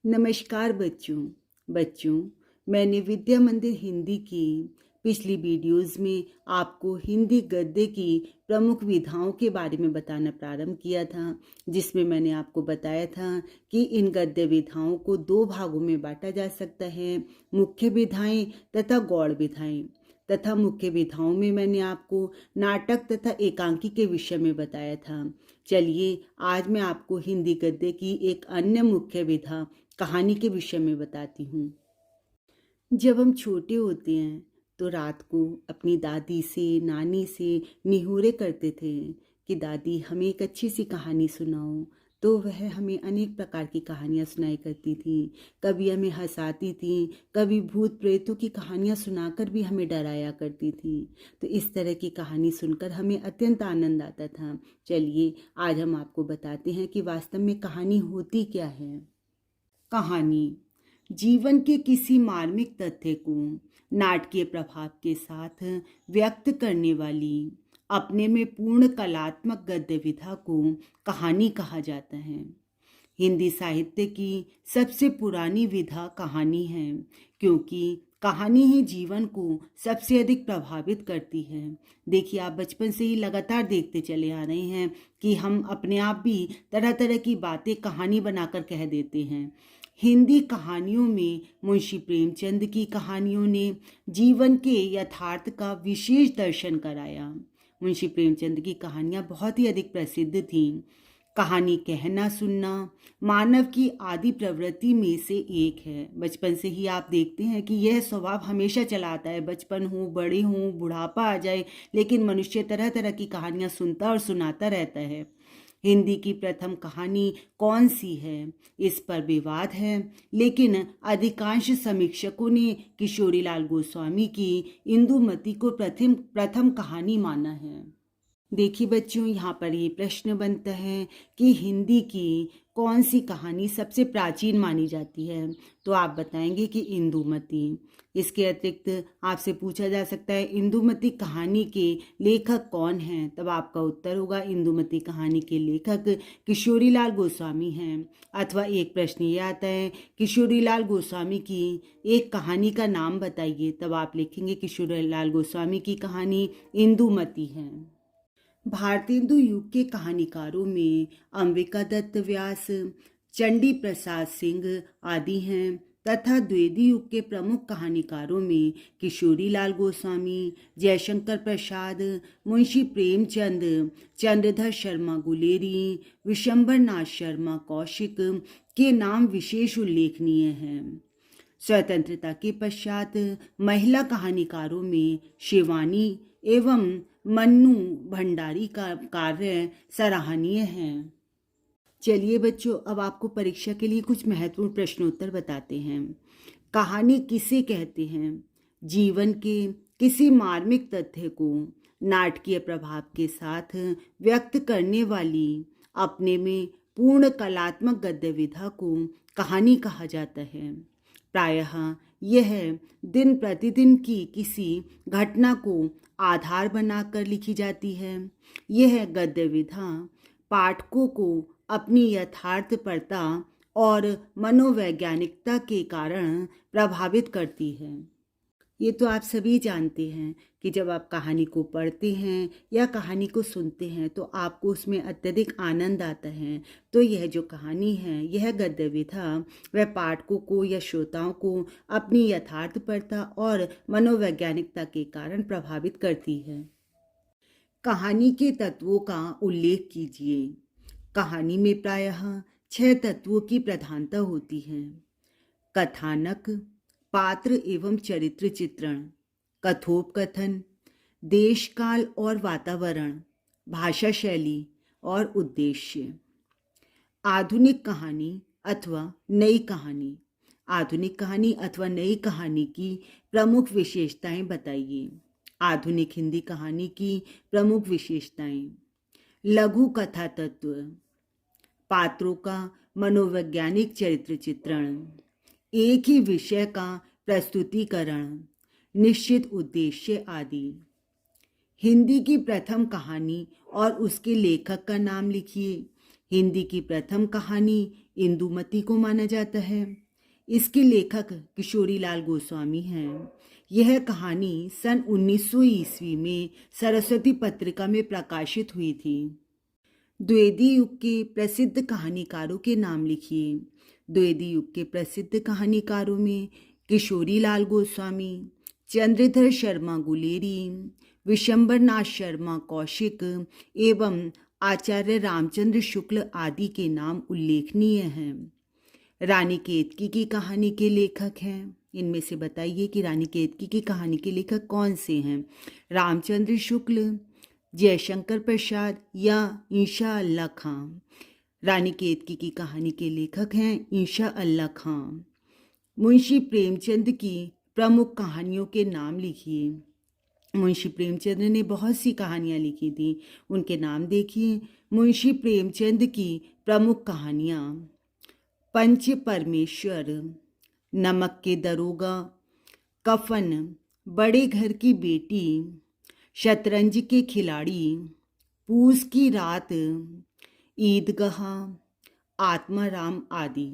नमस्कार बच्चों मैंने विद्या मंदिर हिंदी की पिछली वीडियोस में आपको हिंदी गद्य की प्रमुख विधाओं के बारे में बताना प्रारंभ किया था, जिसमें मैंने आपको बताया था कि इन गद्य विधाओं को दो भागों में बांटा जा सकता है, मुख्य विधाएं तथा गौड़ विधाएं। तथा मुख्य विधाओं में मैंने आपको नाटक तथा एकांकी के विषय में बताया था। चलिए आज मैं आपको हिंदी गद्य की एक अन्य मुख्य विधा कहानी के विषय में बताती हूँ। जब हम छोटे होते हैं तो रात को अपनी दादी से नानी से निहुरे करते थे कि दादी हमें एक अच्छी सी कहानी सुनाओ। तो वह हमें अनेक प्रकार की कहानियाँ सुनाई करती थी। कभी हमें हंसाती थी, कभी भूत प्रेतों की कहानियाँ सुनाकर भी हमें डराया करती थी। तो इस तरह की कहानी सुनकर हमें अत्यंत आनंद आता था। चलिए आज हम आपको बताते हैं कि वास्तव में कहानी होती क्या है। कहानी जीवन के किसी मार्मिक तथ्य को नाटकीय प्रभाव के साथ व्यक्त करने वाली अपने में पूर्ण कलात्मक गद्य विधा को कहानी कहा जाता है। हिंदी साहित्य की सबसे पुरानी विधा कहानी है, क्योंकि कहानी ही जीवन को सबसे अधिक प्रभावित करती है। देखिए, आप बचपन से ही लगातार देखते चले आ रहे हैं कि हम अपने आप भी तरह तरह की बातें कहानी बनाकर कह देते हैं। हिंदी कहानियों में मुंशी प्रेमचंद की कहानियों ने जीवन के यथार्थ का विशेष दर्शन कराया। मुंशी प्रेमचंद की कहानियाँ बहुत ही अधिक प्रसिद्ध थीं। कहानी कहना सुनना मानव की आदि प्रवृत्ति में से एक है। बचपन से ही आप देखते हैं कि यह स्वभाव हमेशा चला आता है। बचपन हो, बड़े हों, बुढ़ापा आ जाए, लेकिन मनुष्य तरह तरह की कहानियाँ सुनता और सुनाता रहता है। हिंदी की प्रथम कहानी कौन सी है, इस पर विवाद है, लेकिन अधिकांश समीक्षकों ने किशोरीलाल गोस्वामी की इंदुमती को प्रथम कहानी माना है। देखिए बच्चों, यहाँ पर ये प्रश्न बनता है कि हिंदी की कौन सी कहानी सबसे प्राचीन मानी जाती है। तो आप बताएंगे कि इंदुमती। इसके अतिरिक्त आपसे पूछा जा सकता है इंदुमती कहानी के लेखक कौन हैं। तब आपका उत्तर होगा इंदुमती कहानी के लेखक किशोरीलाल गोस्वामी हैं। अथवा एक प्रश्न ये आता है किशोरीलाल गोस्वामी की एक कहानी का नाम बताइए। तब आप लिखेंगे किशोरीलाल गोस्वामी की कहानी इंदुमती है। भारतेंदु युग के कहानीकारों में अंबिका दत्त व्यास, चंडी प्रसाद सिंह आदि हैं तथा द्विवेदी युग के प्रमुख कहानीकारों में किशोरीलाल गोस्वामी, जयशंकर प्रसाद, मुंशी प्रेमचंद, चंद्रधर शर्मा गुलेरी, विशंबर नाथ शर्मा कौशिक के नाम विशेष उल्लेखनीय हैं। स्वतंत्रता के पश्चात महिला कहानीकारों में शिवानी एवं मन्नू भंडारी का कार्य सराहनीय है। चलिए बच्चों, अब आपको परीक्षा के लिए कुछ महत्वपूर्ण प्रश्नोत्तर बताते हैं। कहानी किसे कहते हैं? जीवन के किसी मार्मिक तथ्य को नाटकीय प्रभाव के साथ व्यक्त करने वाली अपने में पूर्ण कलात्मक गद्य विधा को कहानी कहा जाता है। प्रायः यह दिन प्रतिदिन की किसी घटना को आधार बनाकर लिखी जाती है। यह गद्य विधा पाठकों को अपनी यथार्थपरता और मनोवैज्ञानिकता के कारण प्रभावित करती है। ये तो आप सभी जानते हैं कि जब आप कहानी को पढ़ते हैं या कहानी को सुनते हैं तो आपको उसमें अत्यधिक आनंद आता है। तो यह जो कहानी है, यह गद्य विधा वह पाठकों को या श्रोताओं को अपनी यथार्थपरता और मनोवैज्ञानिकता के कारण प्रभावित करती है। कहानी के तत्वों का उल्लेख कीजिए। कहानी में प्रायः 6 तत्वों की प्रधानता होती है। कथानक, पात्र एवं चरित्र चित्रण, कथोपकथन, देश काल और वातावरण, भाषा शैली और उद्देश्य। आधुनिक कहानी अथवा नई कहानी। आधुनिक कहानी अथवा नई कहानी की प्रमुख विशेषताएं बताइए। आधुनिक हिंदी कहानी की प्रमुख विशेषताएं। लघु कथा तत्व, पात्रों का मनोवैज्ञानिक चरित्र चित्रण, एक ही विषय का प्रस्तुतिकरण, निश्चित उद्देश्य आदि। हिंदी की प्रथम कहानी और उसके लेखक का नाम लिखिए। हिंदी की प्रथम कहानी इंदुमती को माना जाता है। इसके लेखक किशोरीलाल गोस्वामी हैं। यह कहानी सन 1900 ईस्वी में सरस्वती पत्रिका में प्रकाशित हुई थी। द्विवेदी युग के प्रसिद्ध कहानीकारों के नाम लिखिए। द्विवेदी युग के प्रसिद्ध कहानीकारों में किशोरीलाल गोस्वामी, चंद्रधर शर्मा गुलेरी, विशंबरनाथ शर्मा कौशिक एवं आचार्य रामचंद्र शुक्ल आदि के नाम उल्लेखनीय हैं। रानी केतकी की कहानी के लेखक हैं। इनमें से बताइए कि रानी केतकी की कहानी के लेखक कौन से हैं? रामचंद्र शुक्ल, जयशंकर प्रसाद या ईशा अल्लाह खां। रानी केतकी की कहानी के लेखक हैं ईशा अल्लाह खां। मुंशी प्रेमचंद की प्रमुख कहानियों के नाम लिखिए। मुंशी प्रेमचंद ने बहुत सी कहानियाँ लिखी थी, उनके नाम देखिए। मुंशी प्रेमचंद की प्रमुख कहानियाँ: पंच परमेश्वर, नमक के दरोगा, कफन, बड़े घर की बेटी, शतरंज के खिलाड़ी, पूस की रात, ईदगाह, आत्माराम आदि।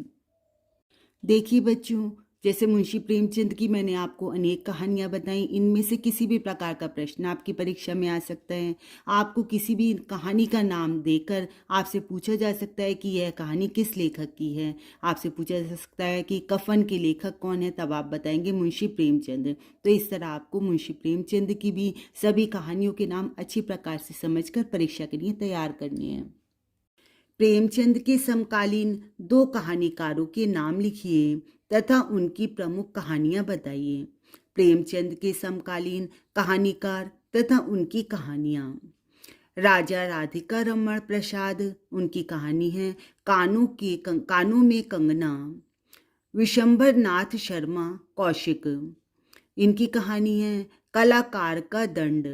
देखिए बच्चों, जैसे मुंशी प्रेमचंद की मैंने आपको अनेक कहानियाँ बताई, इनमें से किसी भी प्रकार का प्रश्न आपकी परीक्षा में आ सकता है। आपको किसी भी कहानी का नाम देकर आपसे पूछा जा सकता है कि यह कहानी किस लेखक की है। आपसे पूछा जा सकता है कि कफन के लेखक कौन है, तब आप बताएंगे मुंशी प्रेमचंद। तो इस तरह आपको मुंशी प्रेमचंद की भी सभी कहानियों के नाम अच्छी प्रकार से समझकर परीक्षा के लिए तैयार करने हैं। प्रेमचंद के समकालीन दो कहानीकारों के नाम लिखिए तथा उनकी प्रमुख कहानियां बताइए। प्रेमचंद के समकालीन कहानीकार तथा उनकी कहानियां: राजा राधिका रमण प्रसाद, उनकी कहानी है कानों में कंगना। विशंबर नाथ शर्मा कौशिक, इनकी कहानी है कलाकार का दंड।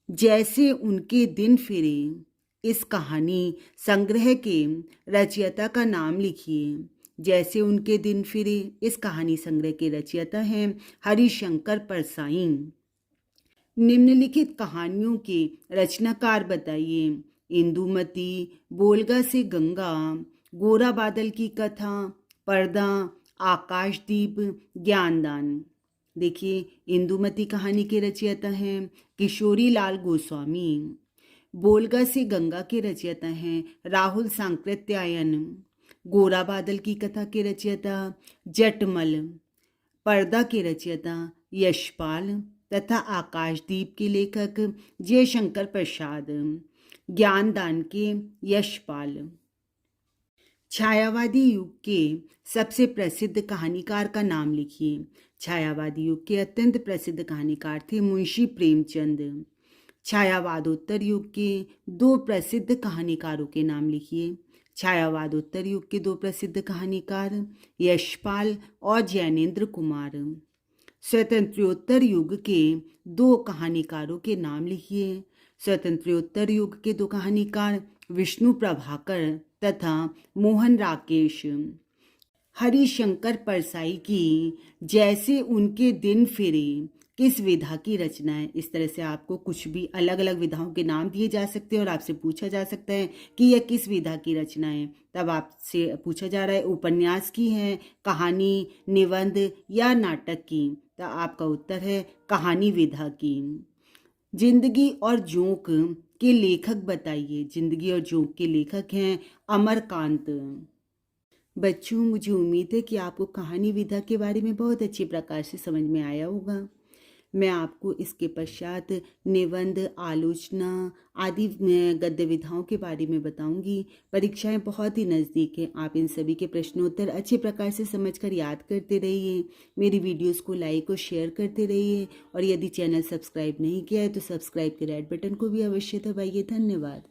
जैसे उनके दिन फिरे, इस कहानी संग्रह के रचयिता का नाम लिखिए। जैसे उनके दिन फिरे इस कहानी संग्रह के रचयिता हैं हरिशंकर परसाई। निम्नलिखित कहानियों के रचनाकार बताइए। इंदुमती, बोलगा से गंगा, गोरा बादल की कथा, पर्दा, आकाशदीप, ज्ञानदान। देखिए, इंदुमती कहानी के रचयिता हैं किशोरीलाल गोस्वामी। बोलगा से गंगा के रचयिता हैं राहुल सांकृत्यायन। गोरा बादल की कथा के रचयिता जटमल। पर्दा के रचयिता यशपाल तथा आकाशदीप के लेखक जयशंकर प्रसाद। ज्ञानदान के यशपाल। छायावादी युग के सबसे प्रसिद्ध कहानीकार का नाम लिखिए। छायावादी युग के अत्यंत प्रसिद्ध कहानीकार थे मुंशी प्रेमचंद। छायावादोत्तर युग के दो प्रसिद्ध कहानीकारों के नाम लिखिए। छायावादोत्तर युग के दो प्रसिद्ध कहानीकार यशपाल और जैनेन्द्र कुमार। स्वतंत्रोत्तर युग के दो कहानीकारों के नाम लिखिए। स्वतंत्रोत्तर युग के दो कहानीकार विष्णु प्रभाकर तथा मोहन राकेश। हरिशंकर परसाई की जैसे उनके दिन फिरे किस विधा की रचना है। इस तरह से आपको कुछ भी अलग अलग विधाओं के नाम दिए जा सकते हैं और आपसे पूछा जा सकता है कि यह किस विधा की रचना है। तब आपसे पूछा जा रहा है उपन्यास की है, कहानी, निबंध या नाटक की। तो आपका उत्तर है कहानी विधा की। जिंदगी और जोंक के लेखक बताइए। जिंदगी और जोंक के लेखक हैं अमरकांत। बच्चों, मुझे उम्मीद है कि आपको कहानी विधा के बारे में बहुत अच्छी प्रकार से समझ में आया होगा। मैं आपको इसके पश्चात निबंध, आलोचना आदि गद्य विधाओं के बारे में बताऊंगी। परीक्षाएं बहुत ही नज़दीक हैं। आप इन सभी के प्रश्नोत्तर अच्छे प्रकार से समझकर याद करते रहिए। मेरी वीडियोस को लाइक और शेयर करते रहिए और यदि चैनल सब्सक्राइब नहीं किया है तो सब्सक्राइब के रेड बटन को भी अवश्य दबाइए। धन्यवाद।